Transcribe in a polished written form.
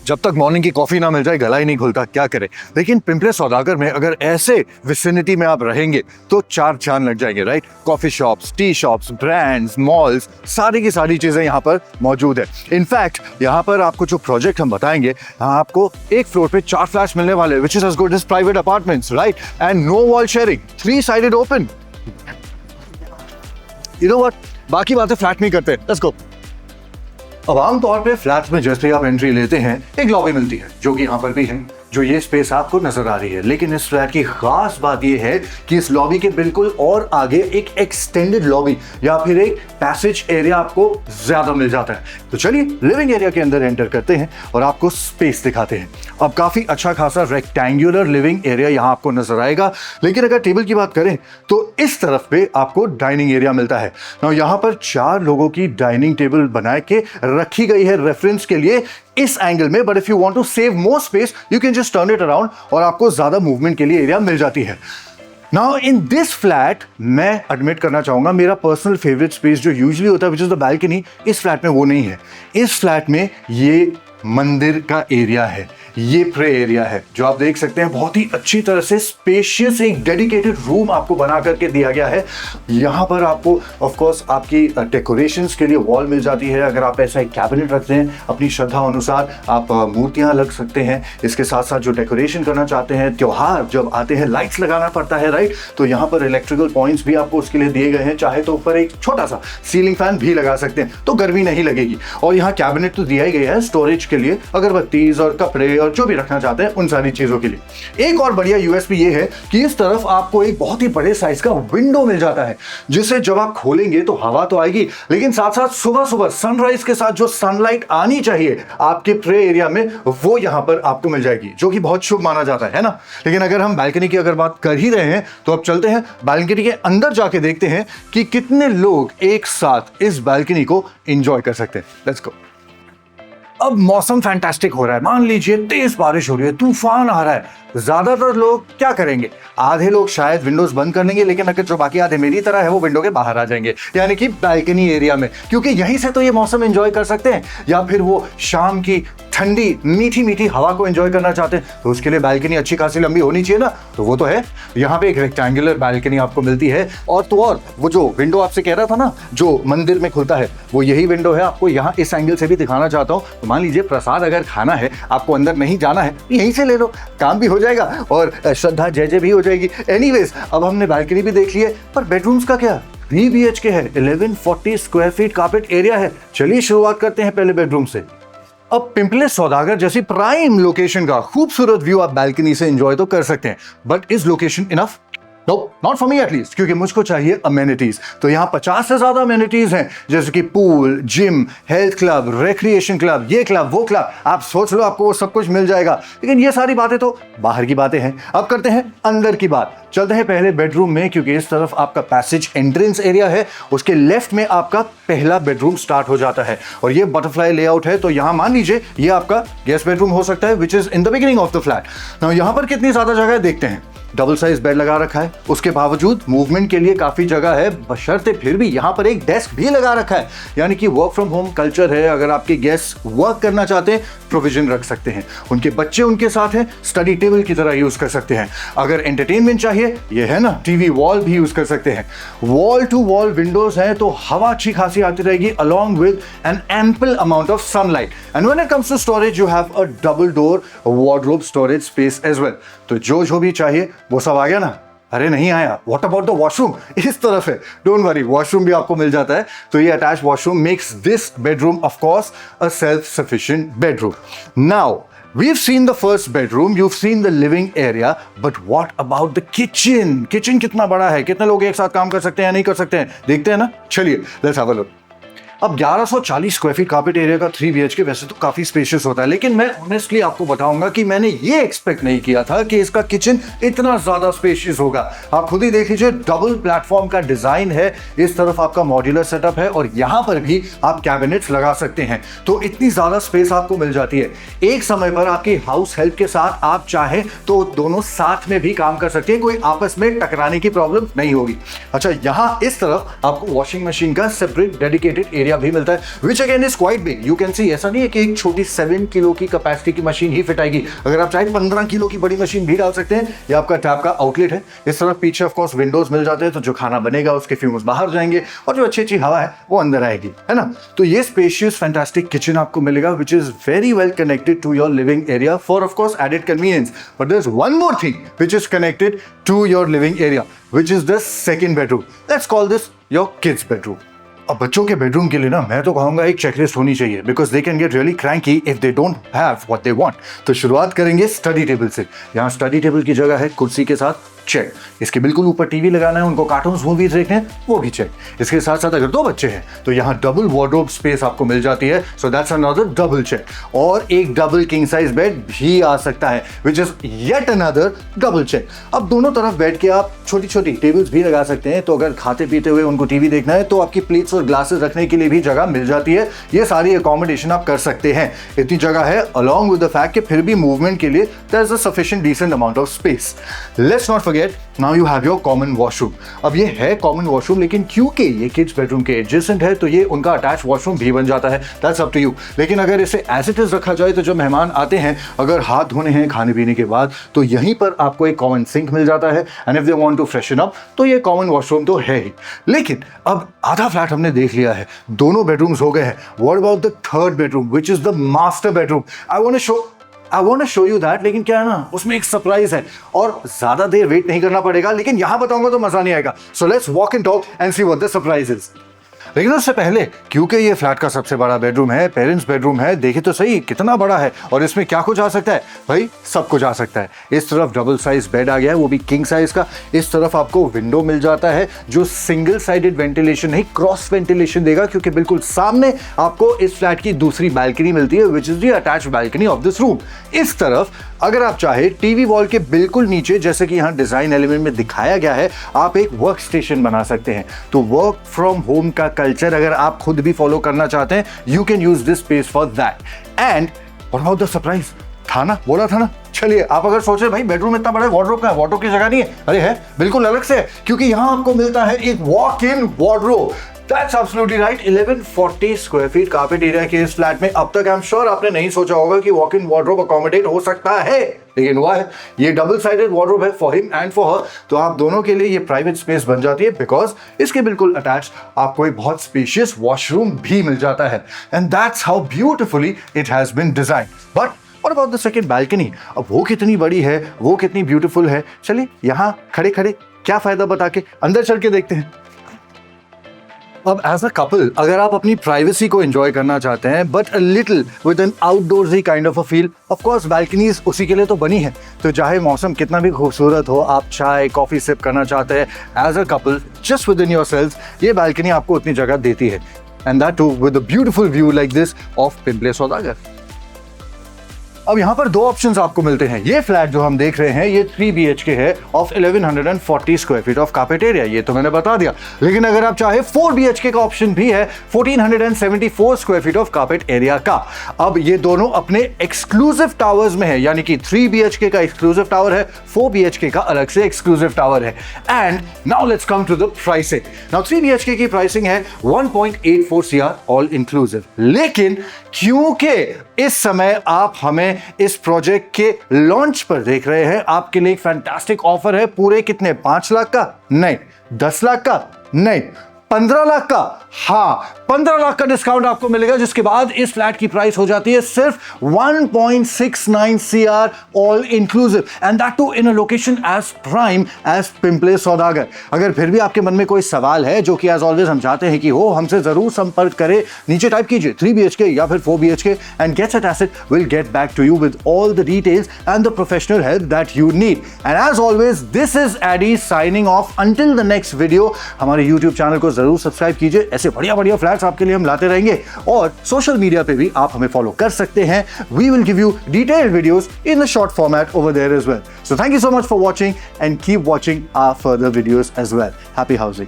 जब तक मॉर्निंग की कॉफी ना मिल जाए गला ही नहीं खुलता, क्या करे। लेकिन पिंपले सौदागर में अगर ऐसे विसिनिटी में आप रहेंगे तो चार चांद लग जाएंगे, right. Coffee shops, T shops, brands, malls, सारी की सारी चीजें यहाँ पर मौजूद है। इनफैक्ट यहाँ पर आपको जो प्रोजेक्ट हम बताएंगे, आपको एक फ्लोर पे 4 फ्लैट्स मिलने वाले, which is as good as private apartments, right, and no wall sharing, 3 sided open. You know what, बाकी बातें फ्लैट में करते हैं, लेट्स गो। अब आमतौर पे फ्लैट्स में जैसे आप एंट्री लेते हैं एक लॉबी मिलती है, जो कि यहाँ पर भी है, जो ये स्पेस आपको नजर आ रही है। लेकिन इस फ्लैट की खास बात ये है कि इस लॉबी के बिल्कुल और आगे एक एक्सटेंडेड लॉबी या फिर एक पैसेज एरिया आपको ज्यादा मिल जाता है। तो चलिए लिविंग एरिया के अंदर एंटर करते हैं और आपको स्पेस दिखाते हैं। अब काफी अच्छा खासा रेक्टेंगुलर लिविंग एरिया यहाँ आपको नजर आएगा। लेकिन अगर टेबल की बात करें तो इस तरफ पे आपको डाइनिंग एरिया मिलता है। now, यहाँ पर 4 लोगों की डाइनिंग टेबल बना के रखी गई है रेफरेंस के लिए इस एंगल में। But if you want to save more space you can just turn it around और आपको ज्यादा मूवमेंट के लिए एरिया मिल जाती है। नाउ इन दिस फ्लैट मैं एडमिट करना चाहूंगा मेरा पर्सनल फेवरेट स्पेस जो यूजुअली होता है विच इज द बालकनी, इस फ्लैट में वो नहीं है। इस फ्लैट में ये मंदिर का एरिया है, ये प्रे एरिया है, जो आप देख सकते हैं बहुत ही अच्छी तरह से स्पेशियस एक डेडिकेटेड रूम आपको बना करके दिया गया है। यहाँ पर आपको ऑफ कोर्स आपकी डेकोरेशंस के लिए वॉल मिल जाती है। अगर आप ऐसा एक कैबिनेट रखते हैं अपनी श्रद्धा अनुसार आप मूर्तियां लग सकते हैं। इसके साथ साथ जो डेकोरेशन करना चाहते हैं, त्योहार जब आते हैं लाइट्स लगाना पड़ता है, राइट, तो यहाँ पर इलेक्ट्रिकल पॉइंट्स भी आपको उसके लिए दिए गए हैं। चाहे तो ऊपर एक छोटा सा सीलिंग फैन भी लगा सकते हैं तो गर्मी नहीं लगेगी। और यहाँ कैबिनेट तो दिया ही गया है स्टोरेज के लिए, अगरबत्तीज और कपड़े और जो भी रखना चाहते हैं उन सारी चीजों के लिए। एक और बढ़िया यूएसपी ये है कि इस तरफ आपको एक बहुत ही बड़े साइज का विंडो मिल जाता है, जिसे जब आप खोलेंगे तो हवा तो आएगी, लेकिन साथ साथ सुबह सुबह सनराइज के साथ जो सनलाइट आनी चाहिए आपके प्रे एरिया में वो यहां पर आपको मिल जाएगी, जो कि बहुत शुभ माना जाता है ना। लेकिन अगर हम बालकनी की अगर बात कर ही रहे हैं तो अब चलते हैं बालकनी के अंदर जाके देखते हैं कि कितने लोग एक साथ इस बालकनी को एंजॉय कर सकते हैं। Let's go. अब मौसम फैंटास्टिक हो रहा है, मान लीजिए तेज बारिश हो रही है, तूफान आ रहा है। ज्यादातर लोग क्या करेंगे, आधे लोग शायद विंडोज बंद कर लेंगे, लेकिन अगर जो बाकी आधे मेरी तरह है वो विंडो के बाहर आ जाएंगे, यानी कि बालकनी एरिया में, क्योंकि यहीं से तो ये मौसम एंजॉय कर सकते हैं। या फिर वो शाम की ठंडी मीठी मीठी हवा को एंजॉय करना चाहते हैं तो उसके लिए बालकनी अच्छी खासी लंबी होनी चाहिए ना, तो वो तो है। यहाँ पे एक रेक्टेंगुलर बालकनी आपको मिलती है। और तो और वो जो विंडो आपसे कह रहा था ना जो मंदिर में खुलता है, वो यही विंडो है। आपको यहाँ इस एंगल से भी दिखाना चाहता हूँ। तो मान लीजिए प्रसाद अगर खाना है, आपको अंदर नहीं जाना है, यहीं से ले लो, काम भी हो जाएगा और श्रद्धा जय जय भी हो जाएगी। एनीवेज, अब हमने बालकनी भी देख ली है, पर बेडरूम्स का क्या? 3 BHK है, 1140 स्क्वायर फीट कार्पेट एरिया है। चलिए शुरुआत करते हैं पहले बेडरूम से। अब पिंपले सौदागर जैसी प्राइम लोकेशन का खूबसूरत व्यू आप बालकनी से एंजॉय तो कर सकते हैं, but is location enough? No, not for me at least, क्योंकि मुझको चाहिए अमेनिटीज। तो यहाँ 50 से ज्यादा अमेनिटीज हैं, जैसे कि pool, gym, health club, recreation club, ये क्लब, वो क्लब। आप सोच लो आपको वो सब कुछ मिल जाएगा। लेकिन ये सारी बातें तो बाहर की बातें हैं। अब करते हैं अंदर की बात। चलते हैं पहले बेडरूम में, क्योंकि इस तरफ आपका पैसेज एंट्रेंस एरिया है, उसके लेफ्ट में आपका पहला बेडरूम स्टार्ट हो जाता है। और ये बटरफ्लाई लेआउट है, तो यहाँ मान लीजिए ये आपका गेस्ट बेडरूम हो सकता है, which is in the beginning of the flat. Now यहाँ पर कितनी ज्यादा जगह है देखते हैं। डबल साइज बेड लगा रखा है, उसके बावजूद मूवमेंट के लिए काफी जगह है, बशर्ते फिर भी यहाँ पर एक डेस्क भी लगा रखा है, यानी कि वर्क फ्रॉम होम कल्चर है। अगर आपके गेस्ट वर्क करना चाहते हैं, प्रोविजन रख सकते हैं। उनके बच्चे उनके साथ हैं, स्टडी टेबल की तरह यूज कर सकते हैं। अगर एंटरटेनमेंट चाहिए, ये है ना, टीवी वॉल भी यूज कर सकते हैं। वॉल टू वॉल विंडोज हैं, तो हवा अच्छी खासी आती रहेगी, along with an ample amount of sunlight. And when it comes to storage, you have a double door wardrobe storage space as well. तो जो भी चाहिए वो सब आ गया ना? अरे नहीं आया। What about the washroom? इस तरफ है, डोंट वरी, वॉशरूम भी आपको मिल जाता है। तो ये attach washroom makes this bedroom of course a self sufficient bedroom. Now we've seen the first bedroom, you've seen the living area, but what about the kitchen? Kitchen कितना बड़ा है, कितने लोग एक साथ काम कर सकते हैं या नहीं कर सकते हैं, देखते हैं ना। चलिए लेट्स हैव अ लुक। अब 1140 स्क्वायर फीट कार्पेट एरिया का 3 BHK वैसे तो काफी स्पेशियस होता है, लेकिन मैं ऑनेस्टली आपको बताऊंगा कि मैंने ये एक्सपेक्ट नहीं किया था कि इसका किचन इतना ज्यादा स्पेशियस होगा। आप खुद ही देख लीजिए, डबल प्लेटफॉर्म का डिजाइन है, इस तरफ आपका मॉड्यूलर सेटअप है और यहाँ पर भी आप कैबिनेट्स लगा सकते हैं, तो इतनी ज्यादा स्पेस आपको मिल जाती है। एक समय पर आपकी हाउस हेल्प के साथ आप चाहें तो दोनों साथ में भी काम कर सकते हैं, कोई आपस में टकराने की प्रॉब्लम नहीं होगी। अच्छा, यहाँ इस तरफ आपको वॉशिंग मशीन का सेपरेट डेडिकेटेड एरिया भी मिलता है, which again is quite big. You can see, ऐसा नहीं है कि एक छोटी 7 किलो की कैपेसिटी की मशीन ही फिट आएगी, अगर आप चाहे 15 किलो की बड़ी मशीन भी डाल सकते हैं। ये आपका टैप का आउटलेट है। इस तरफ पीछे ऑफ कोर्स विंडोज मिल जाते हैं, तो जो खाना बनेगा उसके फ्यूम्स बाहर जाएंगे और जो अच्छी अच्छी हवा है वो अंदर आएगी, है ना। तो ये स्पेशियस फैंटास्टिक किचन आपको मिलेगा, which is very well connected to your living area for of course added convenience. But there is one more thing which is connected to your living area, which is the second bedroom. Let's call this your kids bedroom. अब बच्चों के bedroom के लिए ना मैं तो कहूंगा एक चेकलिस्ट होनी चाहिए, because they can get really cranky if they don't have what they want. तो शुरुआत करेंगे स्टडी टेबल से। यहाँ स्टडी टेबल की जगह है कुर्सी के साथ, चेक। इसके बिल्कुल ऊपर टीवी लगाना है, उनको कार्टून्स मूवीज देखने हैं, वो भी चेक। इसके साथ साथ अगर 2 बच्चे हैं तो यहाँ डबल वार्डरोब स्पेस आपको मिल जाती है, so that's another double check. और एक डबल किंग साइज बेड भी आ सकता है, which is yet another double check. अब दोनों तरफ बैठ के आप छोटी छोटी टेबल्स भी लगा सकते हैं, तो अगर खाते पीते हुए उनको टीवी देखना है तो आपकी प्लेट्स और ग्लासेस रखने के लिए भी जगह मिल जाती है। ये सारी अकोमोडेशन आप कर सकते हैं, इतनी जगह है, अलॉन्ग विद द फैक्ट कि फिर भी मूवमेंट के लिए there is a sufficient decent amount of space. Let's not forget, now you have your common washroom. अब ये है कॉमन वॉशरूम, लेकिन क्योंकि ये किड्स बेडरूम के एडजेसेंट है तो ये उनका अटैच वॉशरूम भी बन जाता है, दैट्स अप टू यू। लेकिन अगर इसे एज इट इज रखा जाए तो जो मेहमान आते हैं अगर हाथ धोने हैं खाने पीने के बाद, तो यहीं पर आपको एक कॉमन सिंक मिल जाता है, and if they want to freshen up तो ये कॉमन वॉशरूम तो है ही। लेकिन अब आधा फ्लैट हमने देख लिया है, दोनों बेडरूम्स हो गए हैं। What about the third bedroom, which is the master bedroom? I want to show you that, लेकिन क्या है ना, उसमें एक सरप्राइज है और ज्यादा देर वेट नहीं करना पड़ेगा, लेकिन यहां बताऊंगा तो मजा नहीं आएगा। So let's walk and talk and see what the surprise is. लेकिन उससे पहले, क्योंकि ये फ्लैट का सबसे बड़ा बेडरूम है, पेरेंट्स बेडरूम है, देखे तो सही कितना बड़ा है और इसमें क्या कुछ आ सकता है भाई, सब कुछ आ सकता है। इस तरफ डबल साइज बेड आ गया है, वो भी किंग साइज का। इस तरफ आपको विंडो मिल जाता है जो सिंगल साइडेड वेंटिलेशन नहीं, क्रॉस वेंटिलेशन देगा, क्योंकि बिल्कुल सामने आपको इस फ्लैट की दूसरी बालकनी मिलती है, which is the attached balcony of this room. इस तरफ अगर आप चाहे टीवी वॉल के बिल्कुल नीचे, जैसे कि यहाँ डिजाइन एलिमेंट में दिखाया गया है, आप एक वर्क स्टेशन बना सकते हैं। तो वर्क फ्रॉम होम का कल्चर अगर आप खुद भी फॉलो करना चाहते हैं, you can use this space for that. And what about the surprise? था ना, बोला था ना। चलिए, आप अगर सोच रहे भाई बेडरूम इतना बड़ा है, वार्डरोब का है, वार्डरोब की जगह नहीं है, अरे है, बिल्कुल अलग से है, क्योंकि यहां आपको मिलता है एक walk in wardrobe. That's absolutely right. 1140 square feet carpet area के इस फ्लैट में अब तक आई एम श्योर आपने नहीं सोचा होगा कि वॉक इन वार्डरोब अकोमोडेट हो सकता है, लेकिन हुआ है। ये डबल साइडेड वार्डरोब है for him and for her, तो आप दोनों के लिए ये प्राइवेट स्पेस बन जाती है, बिकॉज इसके बिल्कुल अटैच आपको एक बहुत स्पेशियस वॉशरूम भी मिल जाता है। And that's how beautifully it has been design. But what about the second balcony? अब वो कितनी बड़ी है, वो कितनी ब्यूटीफुल है, चलिए यहाँ खड़े खड़े क्या फायदा बता के अंदर चल के देखते हैं। अब एज अ कपल अगर आप अपनी प्राइवेसी को एंजॉय करना चाहते हैं, but a little with an outdoorsy kind of a feel, of course balconies उसी के लिए तो बनी है। तो चाहे मौसम कितना भी खूबसूरत हो, आप चाय कॉफी सिप करना चाहते हैं as a couple just within yourselves, ये बालकनी आपको उतनी जगह देती है, and that too with a beautiful view like this of Pimple Saudagar. अब यहाँ पर 2 ऑप्शंस आपको मिलते हैं। ये फ्लैट जो हम देख रहे हैं ये 3 BHK है of 1140 square feet of carpet area, ये तो मैंने बता दिया। लेकिन अगर आप चाहे 4 BHK का ऑप्शन भी है 1474 square feet of carpet area का। अब ये दोनों अपने एक्सक्लूसिव टावर्स में है, यानी कि 3 BHK का एक्सक्लूसिव टावर है, 4 BHK का अलग से एक्सक्लूसिव टावर है। And now let's come to the pricing. Now 3 BHK की प्राइसिंग है 1.84 CR ऑल इंक्लूसिव, लेकिन क्योंकि इस समय आप हमें इस प्रोजेक्ट के लॉन्च पर देख रहे हैं, आपके लिए एक फैंटास्टिक ऑफर है। पूरे कितने? 5 लाख का नहीं, 10 लाख का नहीं, 15 लाख का। हाँ, 15 लाख का डिस्काउंट आपको मिलेगा, जिसके बाद इस फ्लैट की प्राइस हो जाती है सिर्फ 1.69 CR all inclusive, and that too in a location as prime as Pimple Saudagar. अगर फिर भी आपके मन में कोई सवाल है, जो कि एज ऑलवेज हम चाहते हैं कि हो, हमसे जरूर संपर्क करें। नीचे टाइप कीजिए 3 BHK या फिर 4 BHK and gets at asset will get back to you with all the details and the professional help that you need. And as always this is Adi signing off until the next video. हमारे YouTube channel को जरूर subscribe कीजिए, ऐसे बढ़िया बढ़िया flats आपके लिए हम लाते रहेंगे, और सोशल मीडिया पे भी आप हमें फॉलो कर सकते हैं। We will give you detailed videos in the short format over there as well. So thank you so much for watching and keep watching our further videos as well. Happy housing.